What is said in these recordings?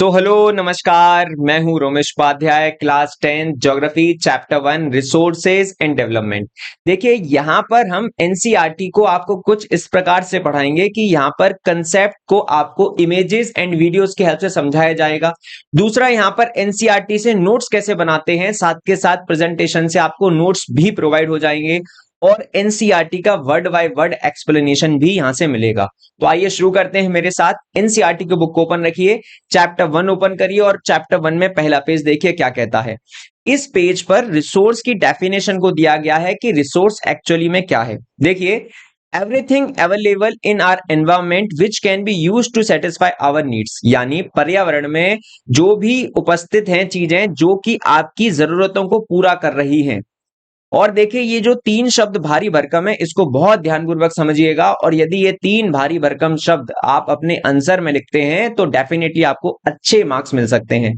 Hello नमस्कार। मैं हूं Romesh Upadhyay, class 10 geography chapter 1 resources and development. देखिए यहाँ पर हम एनसीईआरटी को आपको कुछ इस प्रकार से पढ़ाएंगे कि यहाँ पर कंसेप्ट को आपको इमेजेस एंड वीडियोस की हेल्प से समझाया जाएगा। दूसरा, यहाँ पर एनसीईआरटी से नोट्स कैसे बनाते हैं, साथ के साथ प्रेजेंटेशन से आपको नोट्स भी प्रोवाइड हो जाएंगे और एनसीईआरटी का वर्ड बाय वर्ड एक्सप्लेनेशन भी यहां से मिलेगा। तो आइए शुरू करते हैं मेरे साथ। एनसीईआरटी की बुक ओपन रखिए, चैप्टर 1 ओपन करिए और चैप्टर 1 में पहला पेज देखिए क्या कहता है। इस पेज पर रिसोर्स की डेफिनेशन को दिया गया है कि रिसोर्स एक्चुअली में क्या है। देखिए, everything available in our environment which can be use to satisfy our needs, यानी पर्यावरण में जो भी उपस्थित हैं चीजें जो कि आपकी जरूरतों को पूरा कर रही हैं। और देखिए, ये जो तीन शब्द भारी भरकम है, इसको बहुत ध्यानपूर्वक समझिएगा और यदि ये तीन भारी भरकम शब्द आप अपने आंसर में लिखते हैं तो डेफिनेटली आपको अच्छे मार्क्स मिल सकते हैं।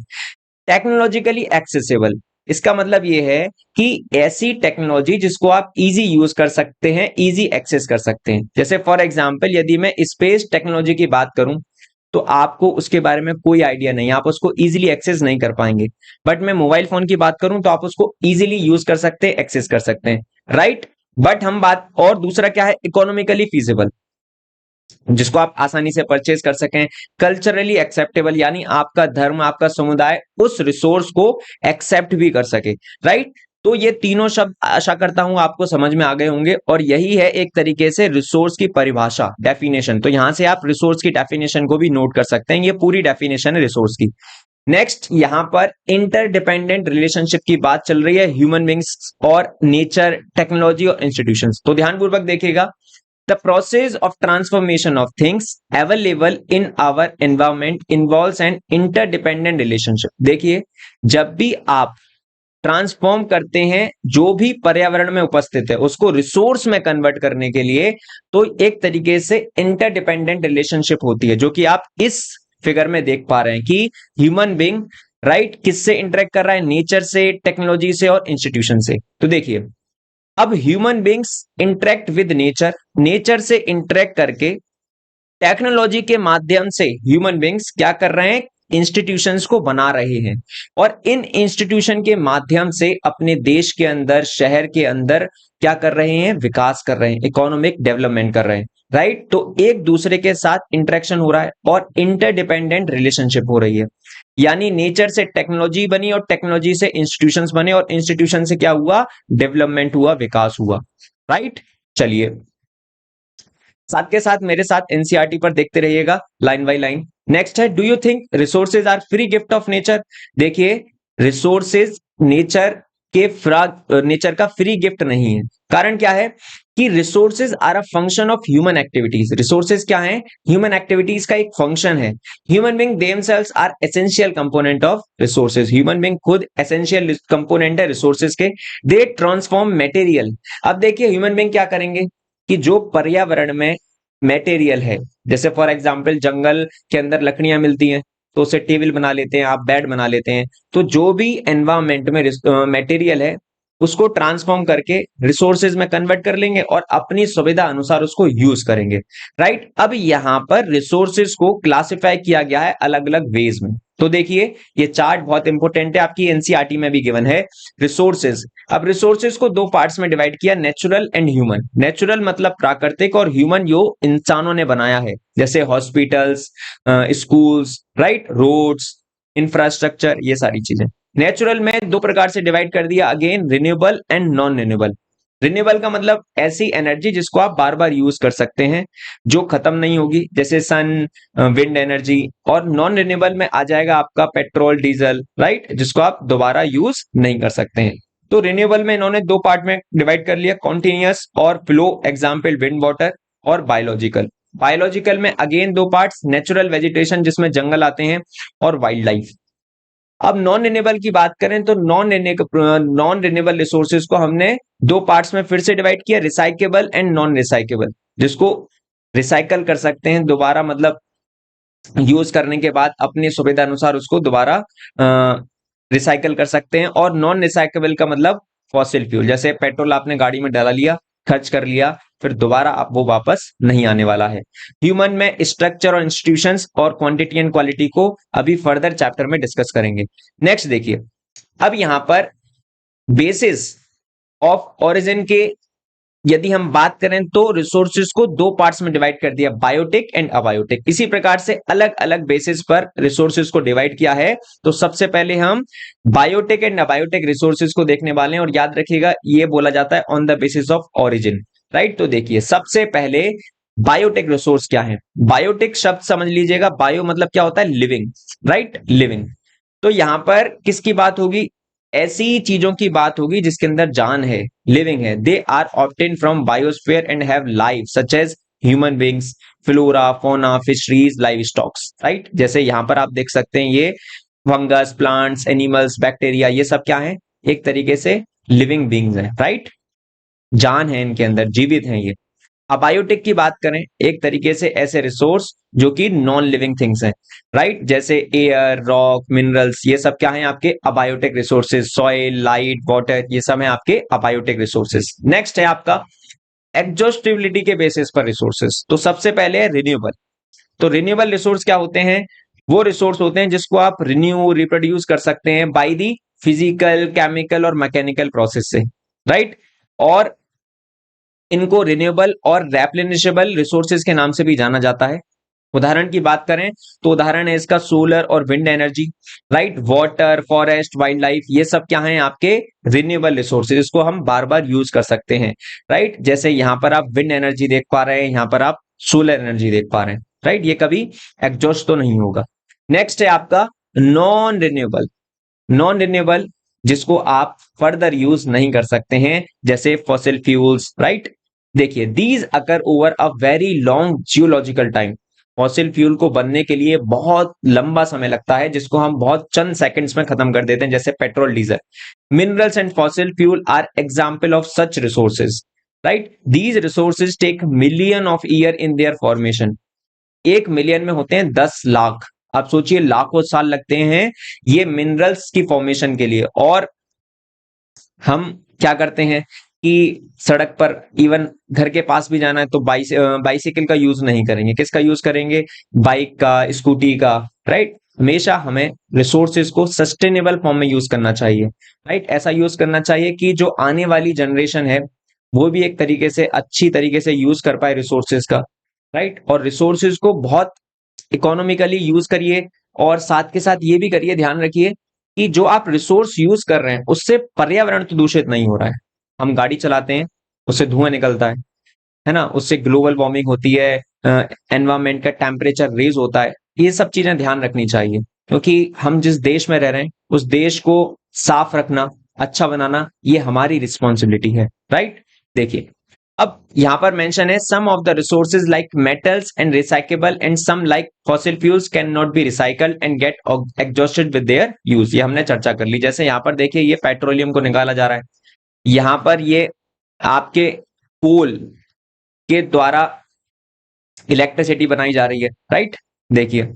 टेक्नोलॉजिकली एक्सेसिबल, इसका मतलब ये है कि ऐसी टेक्नोलॉजी जिसको आप इजी यूज कर सकते हैं, इजी एक्सेस कर सकते हैं। जैसे फॉर एग्जांपल, यदि मैं स्पेस टेक्नोलॉजी की बात करूं तो आपको उसके बारे में कोई आइडिया नहीं, आप उसको इजीली एक्सेस नहीं कर पाएंगे। बट मैं मोबाइल फोन की बात करूं तो आप उसको इजीली यूज कर सकते हैं, एक्सेस कर सकते हैं, राइट। बट हम बात, और दूसरा क्या है, इकोनॉमिकली फीजिबल, जिसको आप आसानी से परचेज कर सकें। कल्चरली एक्सेप्टेबल, यानी आपका धर्म, आपका समुदाय उस रिसोर्स को एक्सेप्ट भी कर सके, राइट। तो ये तीनों शब्द आशा करता हूं आपको समझ में आ गए होंगे और यही है एक तरीके से रिसोर्स की परिभाषा, डेफिनेशन। तो यहां से आप रिसोर्स की डेफिनेशन को भी नोट कर सकते हैं, ये पूरी डेफिनेशन है रिसोर्स की। नेक्स्ट, यहां पर इंटरडिपेंडेंट रिलेशनशिप की बात चल रही है, ह्यूमन बींग्स और नेचर, टेक्नोलॉजी और इंस्टीट्यूशंस। तो ध्यानपूर्वक देखिएगा, the process of transformation of things available in our environment involves an interdependent relationship। देखिए, जब भी आप ट्रांसफॉर्म करते हैं जो भी पर्यावरण में उपस्थित है उसको रिसोर्स में कन्वर्ट करने के लिए, तो एक तरीके से इंटरडिपेंडेंट रिलेशनशिप होती है, जो कि आप इस फिगर में देख पा रहे हैं कि ह्यूमन बीइंग, राइट, किससे इंटरेक्ट कर रहा है, नेचर से, टेक्नोलॉजी से और इंस्टीट्यूशन से। तो देखिए, अब human beings interact with nature, nature से इंटरेक्ट करके टेक्नोलॉजी के माध्यम से ह्यूमन बींग्स क्या कर रहे हैं, इंस्टीट्यूशंस को बना रहे हैं और इन इंस्टीट्यूशन के माध्यम से अपने देश के अंदर, शहर के अंदर क्या कर रहे हैं, विकास कर रहे हैं, इकोनॉमिक डेवलपमेंट कर रहे हैं, राइट। तो एक दूसरे के साथ इंटरेक्शन हो रहा है और इंटरडिपेंडेंट रिलेशनशिप हो रही है, यानी नेचर से टेक्नोलॉजी बनी और टेक्नोलॉजी से इंस्टीट्यूशंस बने और इंस्टीट्यूशन से क्या हुआ, डेवलपमेंट हुआ, विकास हुआ, राइट। चलिए, साथ के साथ मेरे साथ एनसीईआरटी पर देखते रहिएगा लाइन बाय लाइन। नेक्स्ट है, do you think resources are free gift of nature. देखिए, रिसोर्सेज नेचर का फ्री गिफ्ट नहीं है। कारण क्या है कि resources are a function of human activities. Resources क्या है, ह्यूमन एक्टिविटीज का एक फंक्शन है। Human being themselves are essential component of resources. Human being खुद एसेंशियल कंपोनेंट है रिसोर्सेज के। They transform material. अब देखिए, ह्यूमन बीइंग क्या करेंगे कि जो पर्यावरण में मटेरियल है, जैसे फॉर एग्जांपल जंगल के अंदर लकड़ियां मिलती हैं तो उसे टेबल बना लेते हैं, आप बेड बना लेते हैं। तो जो भी एनवायरमेंट में मटेरियल है उसको ट्रांसफॉर्म करके रिसोर्सेज में कन्वर्ट कर लेंगे और अपनी सुविधा अनुसार उसको यूज करेंगे, राइट। अब यहां पर रिसोर्सेज को क्लासिफाई किया गया है अलग अलग वेज में। तो देखिए, ये चार्ट बहुत इंपॉर्टेंट है, आपकी एनसीईआरटी में भी गिवन है। रिसोर्सेज, अब रिसोर्सेज को दो पार्ट्स में डिवाइड किया, नेचुरल एंड ह्यूमन। नेचुरल मतलब प्राकृतिक और ह्यूमन जो इंसानों ने बनाया है, जैसे hospitals, schools, right, roads, infrastructure, ये सारी चीजें। नेचुरल में दो प्रकार से डिवाइड कर दिया, again renewable and non renewable. Renewable का मतलब ऐसी एनर्जी जिसको आप बार बार यूज कर सकते हैं, जो खत्म नहीं होगी, जैसे सन, विंड एनर्जी। और नॉन रिन्यूएबल में आ जाएगा आपका पेट्रोल, डीजल, राइट, जिसको आप दोबारा यूज नहीं कर सकते हैं। तो रिन्यूएबल में इन्होंने दो पार्ट में डिवाइड कर लिया, कॉन्टिन्यूअस और फ्लो, एग्जाम्पल विंड वाटर। और बायोलॉजिकल, बायोलॉजिकल में अगेन दो पार्ट्स, नेचुरल वेजिटेशन जिसमें जंगल आते हैं और वाइल्ड लाइफ। अब नॉन रिन्यूएबल की बात करें तो नॉन रिन्यूएबल रिसोर्सेज को हमने दो पार्ट्स में फिर से डिवाइड किया, रिसाइकेबल एंड नॉन रिसाइकेबल। जिसको रिसाइकल कर सकते हैं दोबारा, मतलब यूज करने के बाद अपनी सुविधा अनुसार उसको दोबारा रिसाइकल कर सकते हैं। और नॉन रिसाइकेबल का मतलब फॉसिल फ्यूल, जैसे पेट्रोल आपने गाड़ी में डाला लिया, खर्च कर लिया, फिर दोबारा आप वो वापस नहीं आने वाला है। ह्यूमन में स्ट्रक्चर और इंस्टीट्यूशंस और क्वांटिटी एंड क्वालिटी को अभी फर्दर चैप्टर में डिस्कस करेंगे। नेक्स्ट देखिए, अब यहां पर बेसिस ऑफ ओरिजिन के यदि हम बात करें तो रिसोर्सेज को दो पार्ट्स में डिवाइड कर दिया, बायोटिक एंड अबायोटिक। इसी प्रकार से अलग अलग बेसिस पर रिसोर्सेज को डिवाइड किया है। तो सबसे पहले हम बायोटिक एंड अबायोटिक रिसोर्सेज को देखने वाले हैं, और याद रखिएगा ये बोला जाता है on the basis of origin, right. तो देखिए सबसे पहले बायोटिक रिसोर्स क्या है। बायोटिक शब्द समझ लीजिएगा, बायो मतलब क्या होता है, लिविंग, राइट, लिविंग। तो यहां पर किसकी बात होगी, ऐसी चीजों की बात होगी जिसके अंदर जान है, लिविंग है। They are obtain from biosphere and have life such as human beings, flora, fauna, fisheries, livestocks, right. जैसे यहां पर आप देख सकते हैं ये फंगस, प्लांट्स, एनिमल्स, बैक्टीरिया, ये सब क्या है, एक तरीके से लिविंग बींग्स हैं, राइट, जान है इनके अंदर, जीवित हैं ये। अबायोटिक की बात करें, एक तरीके से ऐसे रिसोर्स जो कि नॉन लिविंग थिंग्स हैं, राइट, जैसे एयर, रॉक, मिनरल्स, ये सब क्या हैं आपके abiotic resources. Soil, light, water, ये सब हैं आपके अबायोटिक रिसोर्सेज। नेक्स्ट है आपका एग्जॉस्टिबिलिटी के बेसिस पर रिसोर्सेज। तो सबसे पहले है रिन्यूएबल। तो रिन्यूएबल रिसोर्स क्या होते हैं, वो रिसोर्स होते हैं जिसको आप रिन्यू, रिप्रोड्यूस कर सकते हैं बाय दी फिजिकल, केमिकल और मैकेनिकल प्रोसेस से, राइट। और इनको रिन्यूएबल और रेप्लेनिशेबल रिसोर्सेज के नाम से भी जाना जाता है। उदाहरण की बात करें तो उदाहरण है इसका सोलर और wind energy, right. Water, forest, wild life, ये सब क्या है आपके रिन्यूएबल रिसोर्सेज, इसको हम बार बार यूज कर सकते हैं, राइट। जैसे यहां पर आप विंड एनर्जी देख पा रहे हैं, यहां पर आप सोलर एनर्जी देख पा रहे हैं, राइट। ये कभी एग्जॉस्ट तो नहीं होगा। नेक्स्ट है आपका नॉन रिन्यूएबल। नॉन रिन्यूएबल जिसको आप फर्दर यूज नहीं कर सकते हैं, जैसे फॉसिल फ्यूल्स, राइट। देखिए these occur over a very long geological time. Fossil fuel को बनने के लिए बहुत लंबा समय लगता है, जिसको हम बहुत चंद सेकंड्स में खत्म कर देते हैं, जैसे petrol, diesel. Minerals and fossil fuel are example of such resources, right. These resources take million of year in their formation. 1 million में होते हैं 10 लाख। आप सोचिए लाखों साल लगते हैं ये मिनरल्स की फॉर्मेशन के लिए। और हम क्या करते हैं कि सड़क पर, इवन घर के पास भी जाना है तो बाइसिकल का यूज नहीं करेंगे, किसका यूज करेंगे, बाइक का, स्कूटी का, राइट। हमेशा हमें रिसोर्सेज को सस्टेनेबल फॉर्म में यूज करना चाहिए, राइट। ऐसा यूज करना चाहिए कि जो आने वाली जनरेशन है वो भी एक तरीके से अच्छी तरीके से यूज कर पाए रिसोर्सेज का, राइट। और रिसोर्सेज को बहुत इकोनॉमिकली यूज करिए, और साथ के साथ ये भी करिए, ध्यान रखिए कि जो आप रिसोर्स यूज कर रहे हैं उससे पर्यावरण तो दूषित नहीं हो रहा है। हम गाड़ी चलाते हैं, उससे धुआं निकलता है ना, उससे ग्लोबल वार्मिंग होती है, एनवायरमेंट का टेम्परेचर रेज होता है। ये सब चीजें ध्यान रखनी चाहिए, क्योंकि हम जिस देश में रह रहे हैं उस देश को साफ रखना, अच्छा बनाना, ये हमारी रिस्पॉन्सिबिलिटी है, राइट। देखिए अब यहां पर मेंशन है some of the resources like metals and recyclable and some like fossil fuels can not be recycled and get exhausted with their use. ये हमने चर्चा कर ली। जैसे यहां पर देखिए ये पेट्रोलियम को निकाला जा रहा है, यहां पर ये आपके कोल के द्वारा इलेक्ट्रिसिटी बनाई जा रही है, राइट। देखिए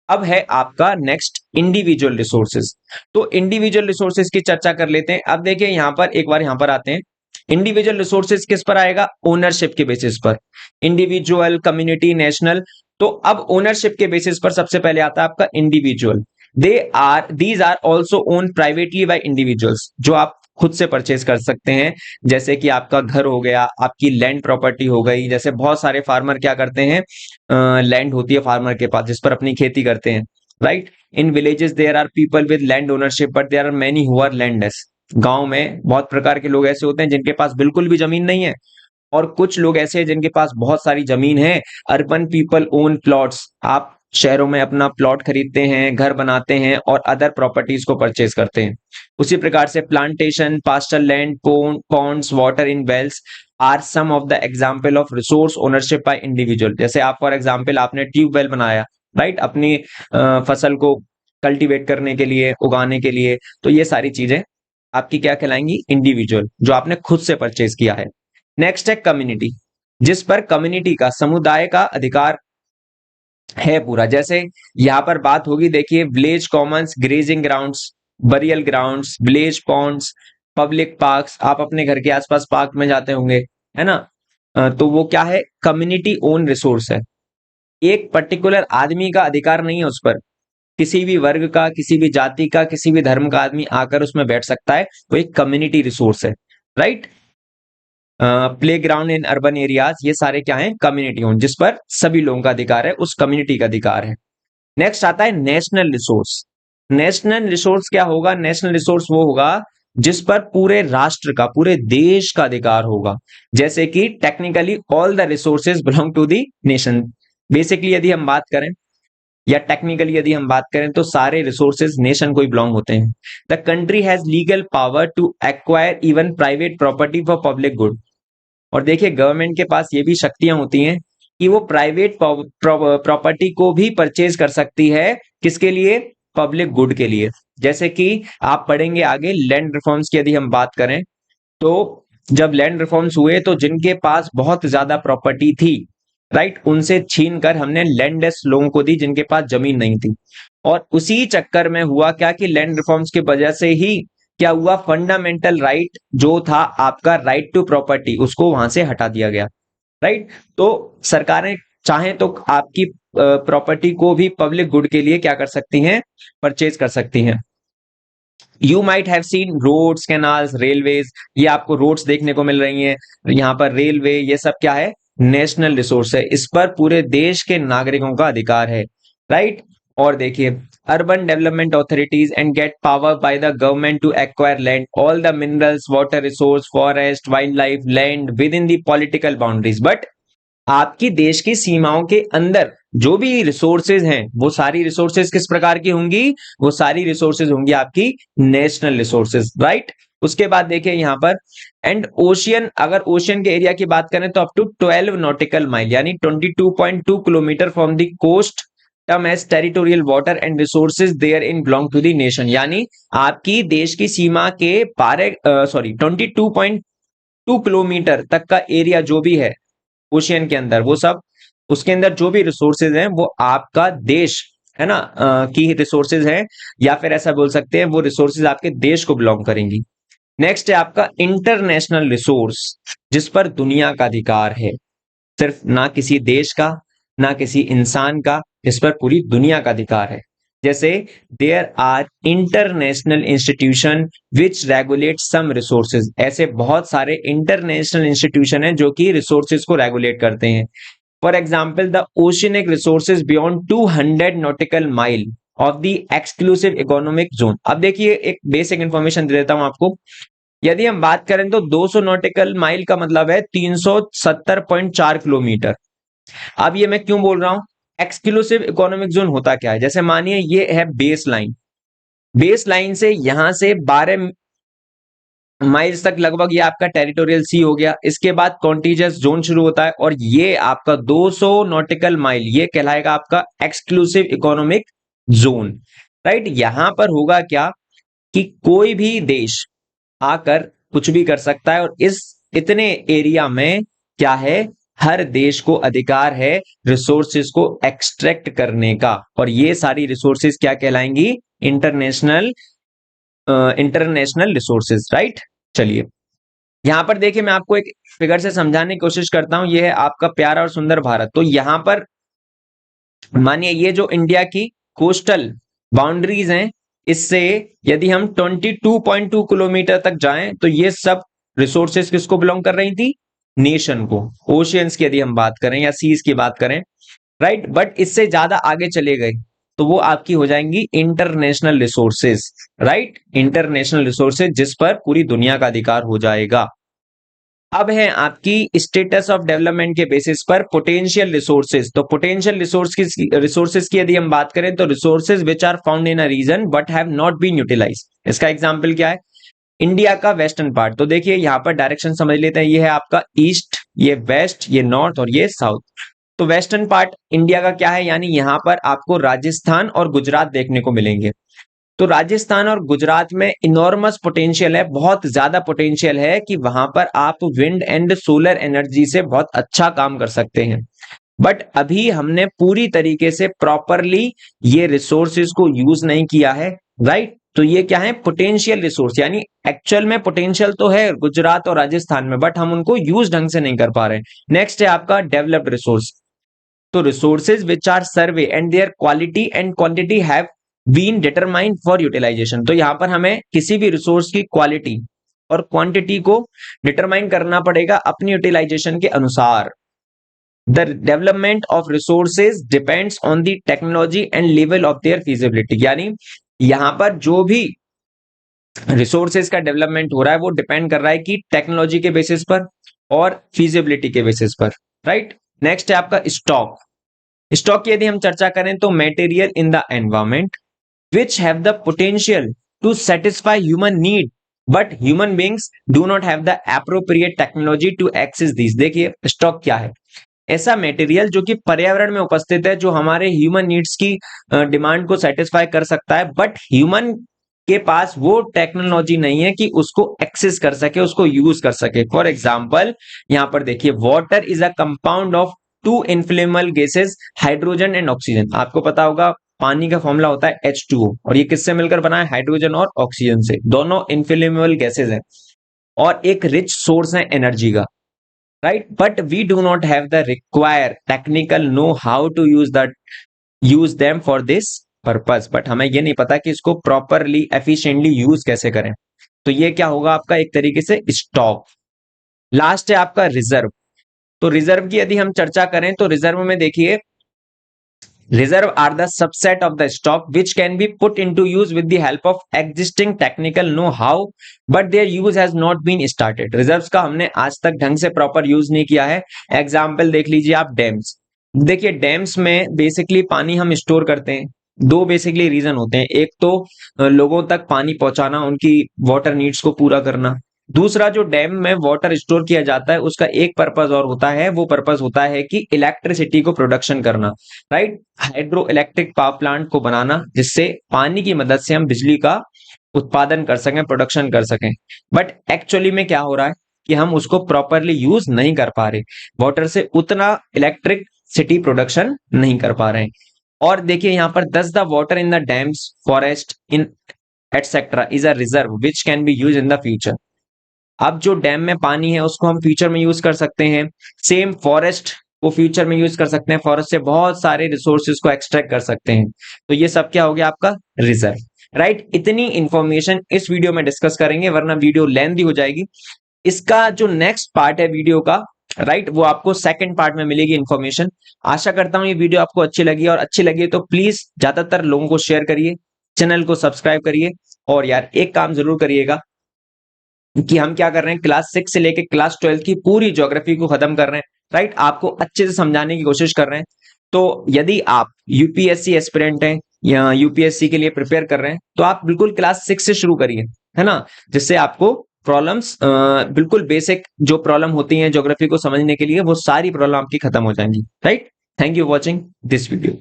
अब है आपका नेक्स्ट इंडिविजुअल रिसोर्सेज। तो इंडिविजुअल रिसोर्सेज की चर्चा कर लेते हैं। अब देखिए यहां पर एक बार यहां पर आते हैं, इंडिविजुअल रिसोर्सेज किस पर आएगा, ओनरशिप के बेसिस पर, इंडिविजुअल, कम्युनिटी, नेशनल। तो अब ओनरशिप के बेसिस पर सबसे पहले आता है आपका individual. These are also own privately by individuals, जो आप खुद से परचेज कर सकते हैं। जैसे कि आपका घर हो गया, आपकी लैंड प्रॉपर्टी हो गई। जैसे बहुत सारे फार्मर क्या करते हैं, लैंड होती है फार्मर के पास जिस पर अपनी खेती करते हैं, राइट। In villages there are people with land ownership but there are many who are landless. गांव में बहुत प्रकार के लोग ऐसे होते हैं जिनके पास बिल्कुल भी जमीन नहीं है, और कुछ लोग ऐसे हैं जिनके पास बहुत सारी जमीन है। अर्बन पीपल ओन प्लॉट्स, आप शहरों में अपना प्लॉट खरीदते हैं, घर बनाते हैं और अदर प्रॉपर्टीज को परचेज करते हैं। उसी प्रकार से plantation, pasture land, ponds, water in wells are some of the example of resource ownership by individual. जैसे आप फॉर एग्जाम्पल आपने ट्यूबवेल बनाया, राइट, अपनी फसल को कल्टीवेट करने के लिए, उगाने के लिए। तो ये सारी चीजें आपकी क्या कहलाएंगी, इंडिविजुअल, जो आपने खुद से परचेज किया है। नेक्स्ट है कम्युनिटी, जिस पर कम्युनिटी का, समुदाय का अधिकार है पूरा। जैसे यहां पर बात होगी, देखिए village commons, grazing grounds, burial grounds, village ponds, public parks. आप अपने घर के आसपास पार्क में जाते होंगे, है ना। तो वो क्या है, कम्युनिटी ओन रिसोर्स है। एक पर्टिकुलर आदमी का अधिकार नहीं है उस पर, किसी भी वर्ग का, किसी भी जाति का, किसी भी धर्म का आदमी आकर उसमें बैठ सकता है। वो एक कम्युनिटी रिसोर्स है, right. Play ground in urban areas, ये सारे क्या हैं, कम्युनिटी ओन, जिस पर सभी लोगों का अधिकार है, उस कम्युनिटी का अधिकार है। नेक्स्ट आता है नेशनल रिसोर्स। नेशनल रिसोर्स क्या होगा, नेशनल रिसोर्स वो होगा जिस पर पूरे राष्ट्र का, पूरे देश का अधिकार होगा। जैसे कि technically all the resources belong to the nation. Basically यदि हम बात करें, या टेक्निकली यदि हम बात करें, तो सारे रिसोर्सेज नेशन को ही बिलोंग होते हैं। The country has legal power to acquire even private property for public good. और देखिए, गवर्नमेंट के पास ये भी शक्तियां होती हैं कि वो प्राइवेट प्रॉपर्टी को भी परचेज कर सकती है, किसके लिए, पब्लिक गुड के लिए। जैसे कि आप पढ़ेंगे आगे लैंड रिफॉर्म्स की यदि हम बात करें, तो जब लैंड रिफॉर्म्स हुए तो जिनके पास बहुत ज्यादा प्रॉपर्टी थी, राइट, उनसे छीन कर हमने लैंडलेस लोगों को दी, जिनके पास जमीन नहीं थी। और उसी चक्कर में हुआ क्या कि लैंड रिफॉर्म्स की वजह से ही क्या हुआ, फंडामेंटल राइट जो था आपका, राइट टू प्रॉपर्टी, उसको वहां से हटा दिया गया, राइट। तो सरकारें चाहें तो आपकी प्रॉपर्टी को भी पब्लिक गुड के लिए क्या कर सकती हैं, परचेज कर सकती हैं। You might have seen roads, canals, railways, ये आपको रोड्स देखने को मिल रही हैं, यहाँ पर रेलवे, ये सब क्या है, नेशनल रिसोर्स है, इस पर पूरे देश के नागरिकों का अधिकार है, राइट। और देखिए, urban development authorities and get power by the government to acquire land, all the minerals, water resource, forest, wildlife, land within the political boundaries. But आपकी देश की सीमाओं के अंदर जो भी रिसोर्सेज हैं, वो सारी रिसोर्सेज किस प्रकार की होंगी, वो सारी रिसोर्सेज होंगी आपकी नेशनल रिसोर्सेज, राइट। उसके बाद देखिए यहां पर, एंड ओशियन, अगर ओशियन के एरिया की बात करें तो अप टू 12 नॉटिकल माइल यानी 22.2 kilometre from the coast term as territorial water and resources therein belong to the nation. यानी आपकी देश की सीमा के 22.2 किलोमीटर तक का एरिया जो भी है ओशियन के अंदर, वो सब, उसके अंदर जो भी रिसोर्सेज हैं वो आपका देश है ना, की रिसोर्सेज हैं, या फिर ऐसा बोल सकते हैं वो रिसोर्सेज आपके देश को बिलोंग करेंगी। नेक्स्ट है आपका इंटरनेशनल रिसोर्स, जिस पर दुनिया का अधिकार है, सिर्फ ना किसी देश का, ना किसी इंसान का, इस पर पूरी दुनिया का अधिकार है। जैसे there are international institution which regulate some resources, ऐसे बहुत सारे इंटरनेशनल इंस्टीट्यूशन हैं जो कि रिसोर्सेज को रेगुलेट करते हैं। For example the oceanic resources beyond 200 nautical mile of the exclusive economic zone. अब देखिए, एक बेसिक इंफॉर्मेशन दे देता हूं आपको। यदि हम बात करें तो 200 नॉटिकल माइल का मतलब है 370.4 किलोमीटर। अब ये मैं क्यों बोल रहा हूं, एक्सक्लूसिव इकोनॉमिक जोन होता क्या है, जैसे मानिए ये है बेस लाइन, बेस लाइन से यहां से 12 माइल्स तक लगभग ये आपका टेरिटोरियल सी हो गया। इसके बाद कॉन्टिजियस जोन शुरू होता है, और ये आपका 200 नॉटिकल माइल ये कहलाएगा आपका एक्सक्लूसिव इकोनॉमिक जोन, राइट। यहां पर होगा क्या कि कोई भी देश आकर कुछ भी कर सकता है, और इस इतने एरिया में क्या है, हर देश को अधिकार है रिसोर्सेज को एक्सट्रैक्ट करने का, और ये सारी रिसोर्सेज क्या कहलाएंगी, इंटरनेशनल इंटरनेशनल रिसोर्सेज, राइट। चलिए यहां पर देखिए, मैं आपको एक फिगर से समझाने की कोशिश करता हूं। ये है आपका प्यारा और सुंदर भारत। तो यहां पर मानिए ये जो इंडिया की कोस्टल बाउंड्रीज हैं, इससे यदि हम 22.2 किलोमीटर तक जाएं तो ये सब रिसोर्सेज किसको बिलोंग कर रही थी, नेशन को। ओशियंस की यदि हम बात करें या सीज की बात करें, राइट। बट इससे ज्यादा आगे चले गए तो वो आपकी हो जाएंगी international resources, right, international resources, जिस पर पूरी दुनिया का अधिकार हो जाएगा। अब है आपकी स्टेटस ऑफ डेवलपमेंट के बेसिस पर पोटेंशियल रिसोर्सेज। तो पोटेंशियल रिसोर्सेज की यदि हम बात करें तो resources which are found in a region but have not been utilize. इसका एग्जांपल क्या है, इंडिया का वेस्टर्न पार्ट। तो देखिए यहां पर डायरेक्शन समझ लेते हैं, ये है आपका ईस्ट, ये वेस्ट, ये नॉर्थ और ये साउथ। तो वेस्टर्न पार्ट इंडिया का क्या है, यानी यहां पर आपको राजस्थान और गुजरात देखने को मिलेंगे। तो राजस्थान और गुजरात में इनॉर्मस पोटेंशियल है, बहुत ज्यादा पोटेंशियल है कि वहां पर आप विंड एंड सोलर एनर्जी से बहुत अच्छा काम कर सकते हैं। बट अभी हमने पूरी तरीके से प्रॉपरली ये रिसोर्सेज को यूज नहीं किया है, राइट। तो ये क्या है, पोटेंशियल रिसोर्स, यानी एक्चुअल में पोटेंशियल तो है गुजरात और राजस्थान में, बट हम उनको यूज ढंग से नहीं कर पा रहे। नेक्स्ट है आपका डेवलप्ड रिसोर्स। तो resources which are survey and their quality and quantity have been determined for utilization. तो यहां पर हमें किसी भी रिसोर्स की क्वालिटी और क्वांटिटी को डिटरमाइन करना पड़ेगा अपनी यूटिलाइजेशन के अनुसार। The development of resources depends on the technology and level of their feasibility, यानी यहां पर जो भी रिसोर्सेज का डेवलपमेंट हो रहा है वो डिपेंड कर रहा है कि टेक्नोलॉजी के बेसिस पर और फीजिबिलिटी के बेसिस पर, राइट। नेक्स्ट है आपका स्टॉक। स्टॉक की यदि हम चर्चा करें तो material in the environment which have the potential to satisfy human need but human beings do not have the appropriate technology to access these। देखिए स्टॉक क्या है, ऐसा मटेरियल जो कि पर्यावरण में उपस्थित है, जो हमारे ह्यूमन नीड्स की डिमांड को सेटिस्फाई कर सकता है, बट ह्यूमन के पास वो टेक्नोलॉजी नहीं है कि उसको एक्सेस कर सके, उसको यूज कर सके। फॉर एग्जाम्पल यहां पर देखिए, water is a compound of two inflammable gases, hydrogen and oxygen. आपको पता होगा पानी का फॉर्मूला होता है H2O, और ये किससे मिलकर बना है, हाइड्रोजन और ऑक्सीजन से, दोनों इनफ्लेमेबल गैसेस हैं और एक रिच सोर्स है एनर्जी का, right. But we do not have the require technical know how to use them for this purpose. But हमें ये नहीं पता कि इसको प्रॉपरली एफिशिएंटली यूज कैसे करें। तो ये क्या होगा आपका एक तरीके से स्टॉक। लास्ट है आपका रिजर्व। तो रिजर्व की यदि हम चर्चा करें तो रिजर्व में देखिए, reserve are the subset of the stock which can be put into use with the help of existing technical know-how but their use has not been started। reserves का हमने आज तक ढंग से प्रॉपर यूज नहीं किया है। एग्जाम्पल देख लीजिए आप, डैम्स। देखिए डैम्स में बेसिकली पानी हम स्टोर करते हैं, दो बेसिकली रीजन होते हैं। एक तो लोगों तक पानी पहुंचाना, उनकी वाटर नीड्स को पूरा करना। दूसरा, जो डैम में वाटर स्टोर किया जाता है उसका एक पर्पस और होता है, वो पर्पस होता है कि इलेक्ट्रिसिटी को प्रोडक्शन करना, right. Hydro electric power plant को बनाना, जिससे पानी की मदद से हम बिजली का उत्पादन कर सकें, प्रोडक्शन कर सकें। बट एक्चुअली में क्या हो रहा है कि हम उसको प्रॉपरली यूज नहीं कर पा रहे, वाटर से उतना इलेक्ट्रिक सिटी प्रोडक्शन नहीं कर पा रहे हैं। और देखिए यहां पर दस the water in the dams, forest in etcetera is a reserve which can be use in the future. अब जो डैम में पानी है उसको हम फ्यूचर में यूज कर सकते हैं। सेम फॉरेस्ट को फ्यूचर में यूज कर सकते हैं, फॉरेस्ट से बहुत सारे रिसोर्सेज को एक्सट्रैक्ट कर सकते हैं। तो ये सब क्या हो गया आपका रिजर्व, राइट। इतनी इंफॉर्मेशन इस वीडियो में डिस्कस करेंगे, वरना वीडियो लेंथी हो जाएगी। इसका जो नेक्स्ट पार्ट है वीडियो का, राइट, वो आपको सेकंड पार्ट में मिलेगी इंफॉर्मेशन। आशा करता हूं ये वीडियो आपको अच्छी लगी, और अच्छी लगी तो प्लीज ज्यादातर लोगों को शेयर करिए, चैनल को सब्सक्राइब करिए। और यार एक काम जरूर करिएगा कि हम क्या कर रहे हैं, क्लास 6 से लेके क्लास 12 की पूरी ज्योग्राफी को खत्म कर रहे हैं, राइट। आपको अच्छे से समझाने की कोशिश कर रहे हैं। तो यदि आप यूपीएससी एस्पिरेंट हैं या यूपीएससी के लिए प्रिपेयर कर रहे हैं तो आप बिल्कुल क्लास 6 से शुरू करिए, है ना, जिससे आपको प्रॉब्लम्स बिल्कुल बेसिक जो प्रॉब्लम होती हैं ज्योग्राफी को समझने के लिए, वो सारी प्रॉब्लम आपकी खत्म हो जाएंगी, right. Thank you watching this video.